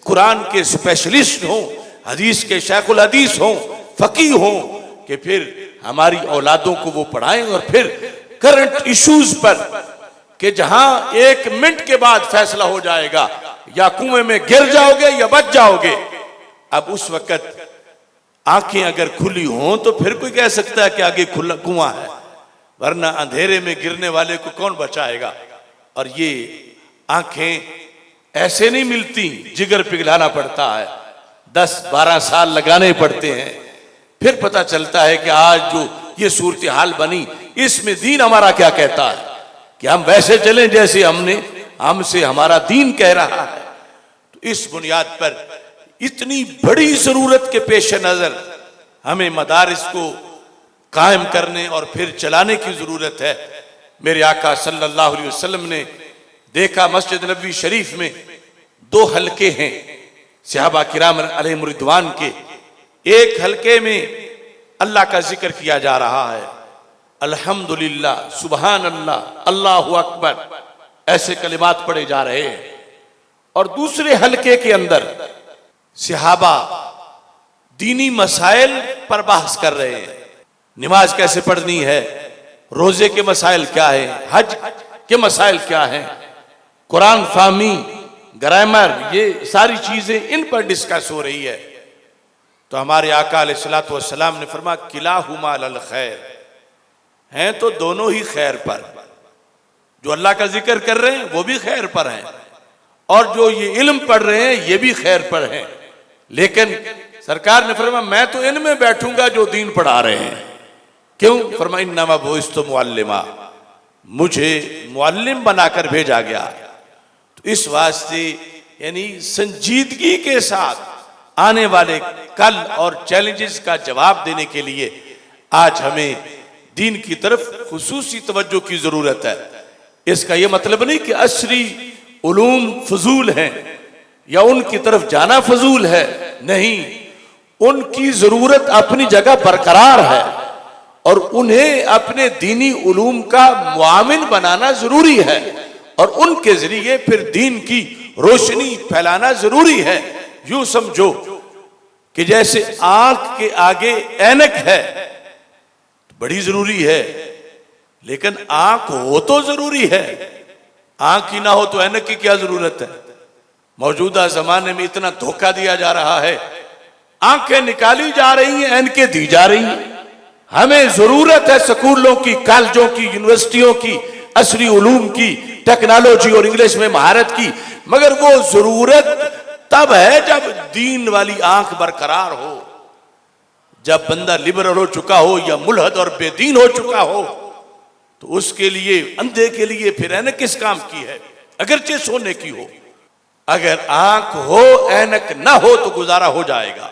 कुरान के स्पेशलिस्ट हो, हदीस के शेखुल हदीस हो, फकीह हो, कि फिर हमारी औलादों को वो पढ़ाएं। और फिर करंट इश्यूज पर कि जहां 1 मिनट के बाद फैसला हो जाएगा या कुएं में गिर जाओगे या बच जाओगे। अब उस वक्त आंखें अगर खुली हों तो फिर कोई कह सकता है कि आगे खुला कुआं है, वरना अंधेरे में गिरने वाले को कौन बचाएगा। और ये आंखें ऐसे नहीं मिलती, जिगर पिघलाना पड़ता है, 10-12 साल लगाने पड़ते हैं, फिर पता चलता है कि आज जो ये सूरत हाल बनी इसमें दीन हमारा क्या कहता है, कि हम वैसे चलें जैसे हमसे हमारा दीन कह रहा है। तो इस बुनियाद पर इतनी बड़ी जरूरत के पेश नजर हमें मदारिस को कायम करने और फिर चलाने की जरूरत है। मेरे आका सल्लल्लाहु अलैहि वसल्लम ने देखा मस्जिद नबवी शरीफ में 2 हलके हैं सहाबा किराम अलैहिम रिदवान के। एक हलके में अल्लाह का जिक्र किया जा रहा है, अल्हम्दुलिल्लाह, सुबहान अल्लाह, अल्लाहु अकबर, ऐसे कलिमात पढ़े जा रहे हैं। और दूसरे हलके के अंदर सहाबा दीनी मसाइल पर बहस कर रहे हैं। नमाज कैसे पढ़नी है, रोजे के मसाइल क्या है, हज के मसाइल क्या है, कुरान फाहमी, ग्रामर, ये सारी चीजें इन पर डिस्कस हो रही है। तो हमारे आका अलैहिस्सलातु वस्सलाम ने फरमाया किलाहुमा अल खैर, हैं तो दोनों ही खैर पर। जो अल्लाह का जिक्र कर रहे हैं वो भी खैर पर हैं, और जो ये इल्म पढ़ रहे हैं ये भी खैर पर हैं। लेकिन सरकार ने फरमाया मैं तो इनमें बैठूंगा जो दीन पढ़ा रहे हैं। क्यों? फरमाया इन्नमा बुइस्तु मुअल्लिमा, मुझे मुअल्लिम बनाकर भेजा गया। तो इस वास्ते यानी संजीदगी के साथ आने वाले कल और चैलेंजेस का जवाब देने के लिए आज हमें दीन की तरफ खुसूसी तवज्जो की जरूरत है। इसका यह मतलब नहीं कि असरी उलूम फजूल हैं या उनकी तरफ जाना फजूल है, नहीं, उनकी जरूरत अपनी जगह बरकरार है और उन्हें अपने दीनी उलूम का मुआविन बनाना जरूरी है और उनके जरिए फिर दीन की रोशनी फैलाना जरूरी है। यूं समझो कि जैसे आंख के आगे ऐनक है, बड़ी जरूरी है, लेकिन आंख हो तो जरूरी है, आंख ही ना हो तो ऐनक की क्या जरूरत है। मौजूदा जमाने में इतना धोखा दिया जा रहा है, आंखें निकाली जा रही हैं, ऐनकें दी जा रही हैं। हमें जरूरत है स्कूलों की, कॉलेजों की, यूनिवर्सिटियों की, असरी उलूम की, टेक्नोलॉजी और इंग्लिश में महारत की, मगर वो जरूरत तब है जब दीन वाली आंख बरकरार हो, जब बंदा लिबरल हो चुका हो या मुल्हद और बेदीन हो चुका हो। तो उसके लिए, अंधे के लिए फिर ऐनक किस काम की है, अगरचे सोने की हो। अगर आंख हो ऐनक ना हो तो गुजारा हो जाएगा,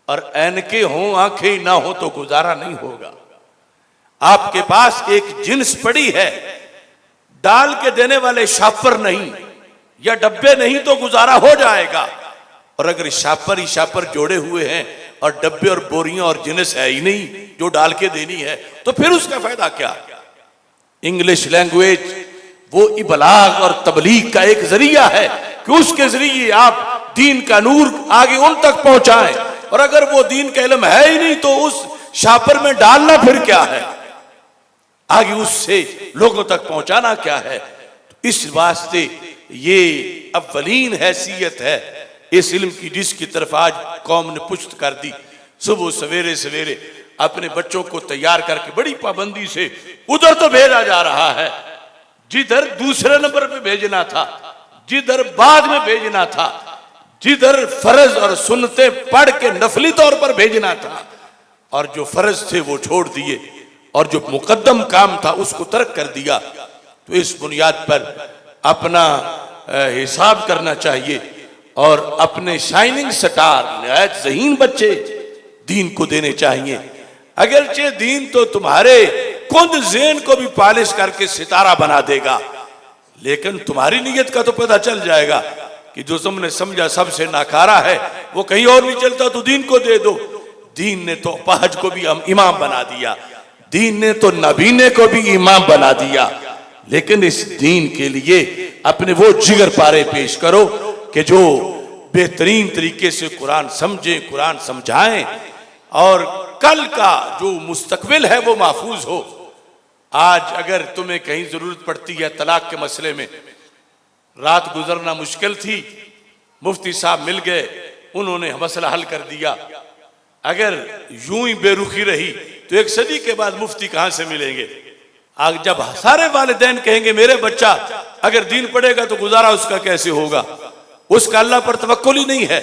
और ऐनके हो आंखें ना हो तो गुजारा नहीं होगा। आपके पास एक जिन्स पड़ी है, डाल के देने वाले शापर नहीं या डब्बे नहीं तो गुजारा हो जाएगा। और अगर शापर ही शापर जोड़े हुए हैं और डब्बे और बोरियां और जिन्स है ही नहीं जो डाल के देनी है, तो फिर उसका फायदा क्या। इंग्लिश लैंग्वेज वो इबलाग और तबलीग का एक जरिया है कि उसके जरिए आप दीन का नूर आगे उन तक पहुंचाएं। और अगर वो दीन का इल्म है ही नहीं तो उस शापर में डालना फिर क्या है, आगे उससे लोगों तक पहुंचाना क्या है। तो इस वास्ते ये अव्वलीन हैसियत है इस इल्म की जिसकी तरफ आज कौम ने पुश्त कर दी। सुबह सवेरे सवेरे अपने बच्चों को तैयार करके बड़ी पाबंदी से उधर तो भेजा जा रहा है जिधर दूसरे नंबर पे भेजना था, जिधर बाद में भेजना था, जिधर फर्ज और सुन्नतें पढ़ के नफली तौर पर भेजना था, और जो फर्ज थे वो छोड़ दिए और जो मुकद्दम काम था उसको तर्क कर दिया। तो इस बुनियाद पर अपना हिसाब करना चाहिए और अपने शाइनिंग स्टार निहायत ज़हीन बच्चे दीन को देने चाहिए। अगरचे दीन तो तुम्हारे कुंद ज़ेन को भी पालिश करके सितारा बना देगा, लेकिन तुम्हारी नीयत का तो पता चल जाएगा कि जो तुमने समझा सबसे नाकारा है वो कहीं और नहीं चलता, तो दीन को दे दो। दीन ने तो अपाहज को भी इमाम बना दिया, दीन ने तो नबीने को भी इमाम बना दिया, लेकिन इस दीन के लिए अपने वो जिगर पारे पेश करो कि जो बेहतरीन तरीके से कुरान समझे, कुरान समझाएं और कल का जो मुस्तकबिल है वो महफूज हो। आज अगर तुम्हें कहीं जरूरत पड़ती है तलाक के मसले में, रात गुजरना मुश्किल थी, मुफ्ती साहब मिल गए, उन्होंने मसला हल कर दिया। अगर यूं ही बेरुखी रही तो एक सदी के बाद मुफ्ती कहां से मिलेंगे। आग जब सारे वालिदैन कहेंगे मेरे बच्चा अगर दीन पढ़ेगा तो गुजारा उसका कैसे होगा, उसका अल्लाह पर तवक्कुल ही नहीं है,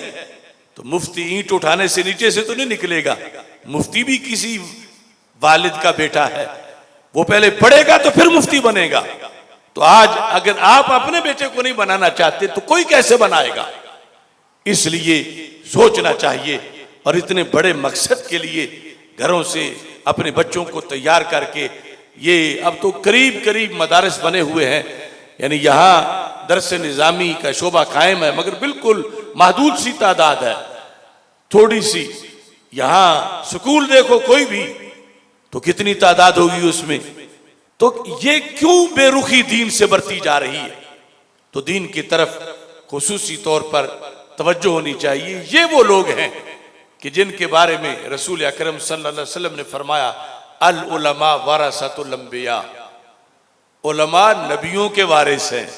तो मुफ्ती ईंट उठाने से नीचे से तो नहीं निकलेगा। मुफ्ती भी किसी वालिद का बेटा है, वो पहले पढ़ेगा तो फिर मुफ्ती बनेगा। तो आज अगर आप अपने बेटे को नहीं बनाना चाहते तो कोई कैसे बनाएगा। इसलिए सोचना चाहिए और इतने बड़े मकसद के लिए घरों से अपने बच्चों को तैयार करके, ये अब तो करीब करीब मदारस बने हुए हैं, यानी यहाँ दरस निज़ामी का शोबा कायम है, मगर बिल्कुल महदूद सी तादाद है, थोड़ी सी। यहाँ स्कूल देखो कोई भी तो कितनी तादाद होगी उसमें। तो ये क्यों बेरुखी दीन से बरती जा रही है। तो दीन की तरफ खुसूसी तौर पर तवज्जो होनी चाहिए। ये वो लोग हैं कि जिनके बारे में रसूल अकरम सल्लल्लाहु अलैहि वसल्लम ने फरमाया अल उलमा वरसतुल अंबिया, उलमा नबियों के वारिस हैं।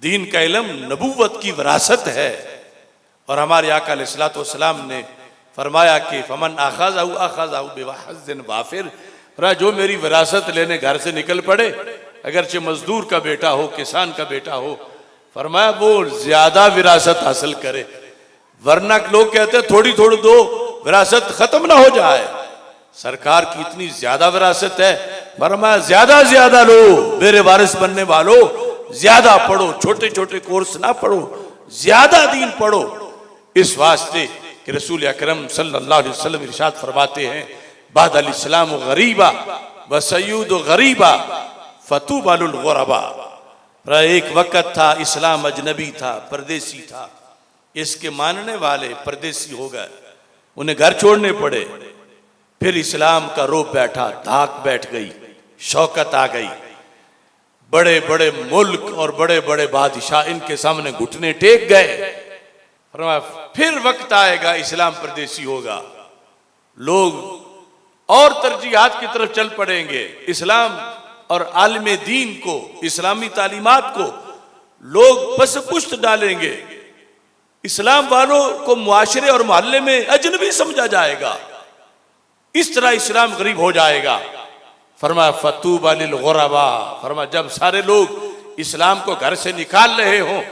दीन का इल्म नबूवत की विरासत है। और हमारे आका अलैहिस्सलातु वस्सलाम ने फरमाया कि फमन अखज़हु अखज़हु बिहज़्ज़िन वाफिर, जो मेरी विरासत लेने घर से निकल पड़े, अगरचे मजदूर का बेटा हो, किसान का बेटा हो, फरमाया वो ज्यादा विरासत हासिल करे, वरना लोग कहते हैं थोड़ी थोड़ी दो, विरासत खत्म ना हो जाए। सरकार की इतनी ज्यादा विरासत है, फरमाया ज्यादा ज्यादा लो, मेरे वारिस बनने वालों ज्यादा पढ़ो, छोटे छोटे कोर्स ना पढ़ो, ज्यादा दीन पढ़ो। इस वास्ते कि रसूल अकरम सल्लल्लाहु अलैहि वसल्लम इरशाद फरमाते हैं बादल इस्लाम गरीबा व सयूद गरीबा फतूबा लुल गुरबा। एक वक्त था इस्लाम अजनबी था, परदेसी था, इसके मानने वाले परदेसी हो गए, उन्हें घर छोड़ने पड़े। फिर इस्लाम का रोब बैठा, धाक बैठ गई, शौकत आ गई, बड़े बड़े मुल्क और बड़े बड़े बादशाह इनके सामने घुटने टेक गए। फिर वक्त आएगा इस्लाम परदेसी होगा, लोग और तरजीहात की तरफ चल पड़ेंगे। इस्लाम और आलिम दीन को, इस्लामी तालीमात को लोग बस पुश्त डालेंगे। इस्लाम वालों को मुआशरे और मोहल्ले में अजनबी समझा जाएगा। इस तरह इस्लाम गरीब हो जाएगा। फरमाया फतूबा लिल गुरबा, फरमाया जब सारे लोग इस्लाम को घर से निकाल रहे हों,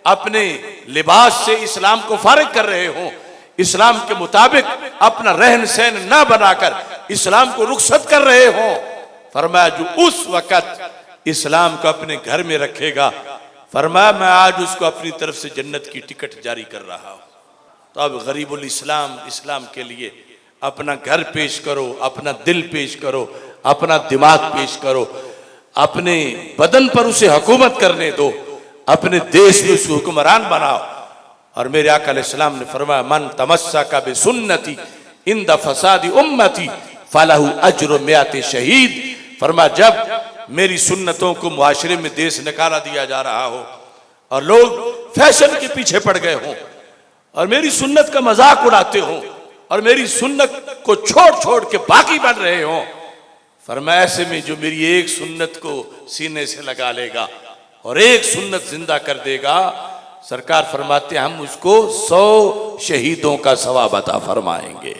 अपने लिबास से इस्लाम को फारिग कर रहे हों, इस्लाम के मुताबिक अपना रहन सहन ना बनाकर इस्लाम को रुखसत कर रहे हों, फरमाया जो उस वक़्त इस्लाम को अपने घर में रखेगा, फरमाया मैं आज उसको अपनी तरफ से जन्नत की टिकट जारी कर रहा हूं। तो अब गरीबुल इस्लाम, इस्लाम के लिए अपना घर पेश करो, अपना दिल पेश करो, अपना दिमाग पेश करो, अपने बदन पर उसे हुकूमत करने दो, अपने देश में उसे हुक्मरान बनाओ। और मेरे आका अलैहिस्सलाम ने फरमाया मन तमस्सका बिसुन्नती इंद फसादी उम्मती फलहु अज्रु मियाति शहीद। फरमाया जब मेरी सुन्नतों को मुआशरे में देश निकाला दिया जा रहा हो और लोग फैशन के पीछे पड़ गए हों और मेरी सुन्नत का मजाक उड़ाते हों और मेरी सुन्नत को छोड़ छोड़ के बाकी बन रहे हों, फरमाया ऐसे में जो मेरी एक सुन्नत को सीने से लगा लेगा और एक सुन्नत जिंदा कर देगा, सरकार फरमाते हैं हम उसको 100 शहीदों का सवाब अता फरमाएंगे।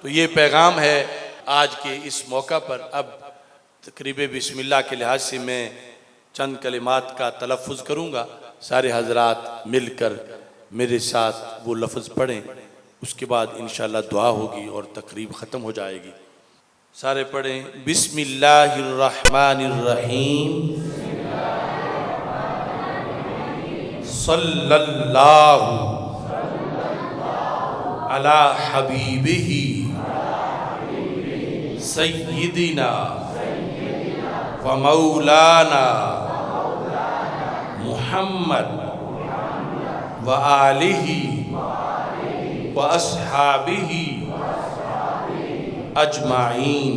तो ये पैगाम है आज के इस मौका पर। अब तकरीब बिस्मिल्लाह के लिहाज से मैं चंद कलिमात का तलफ़ुज़ करूँगा, सारे हजरात मिलकर मेरे साथ वो लफ्ज़ पढ़ें, उसके बाद इंशाअल्लाह दुआ होगी और तकरीब ख़त्म हो जाएगी। सारे पढ़ें बिस्मिल्लाहिर्रहमानिर्रहीम सल्लल्लाहु अला हबीबिही सय्यिदिना व मौलाना मुहम्मद व आलिही व अस्हाबिही अजमाइन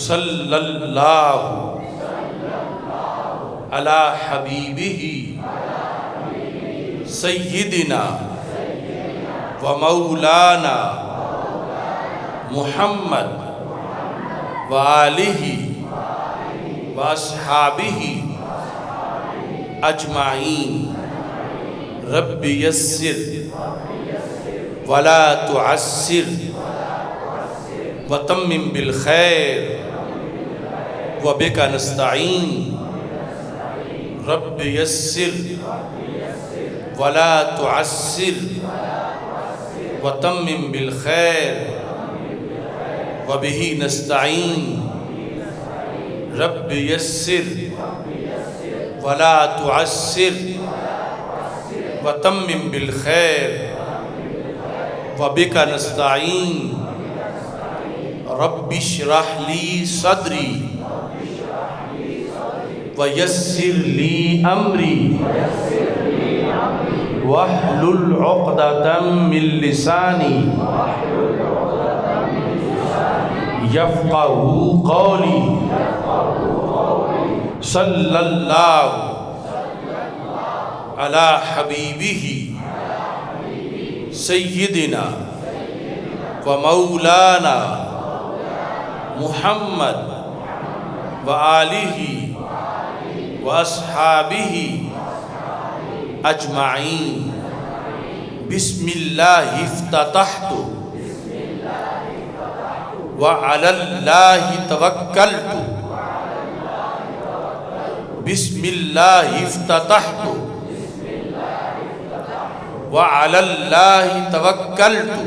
सल्लल्लाहु अला हबीबिही सय्यिदिना व मौलाना मुहम्मद व आलिही व अस्हाबिही अजमाईन। रब्बि यस्सिर वला तुअस्सिर वतम्मिम बिल खैर व बिका नस्तईन। रब्बि यस्सिर वला तुअस्सिर वतम्मिम बिल खैर व बिही नस्तईन। रब्बि यस्सिर वला तुअस्सिर वतम्मिम बिल खैर व बिका नस्तईन। रब्बि श्रह ली सदरी व यस्सिर ली अमरी वहलुल उक़दतम मिन लिसानी यफ़क़हू क़ौली। सल्लल्लाहु अला हबीबिही सय्यिदिना व मौलाना मुहम्मद व आलिही व अस्हाबिही अजमाईन। बिस्मिल्लाहि इफ्ततहतु व अलल्लाहि तवक्कलतु। बिस्मिल्लाहि इफ्ततहतु व अलल्लाहि तवक्कलतु।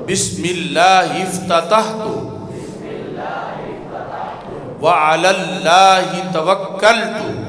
बिस्मिल्लाहि इफ्ततहतु व अलल्लाहि तवक्कलतु।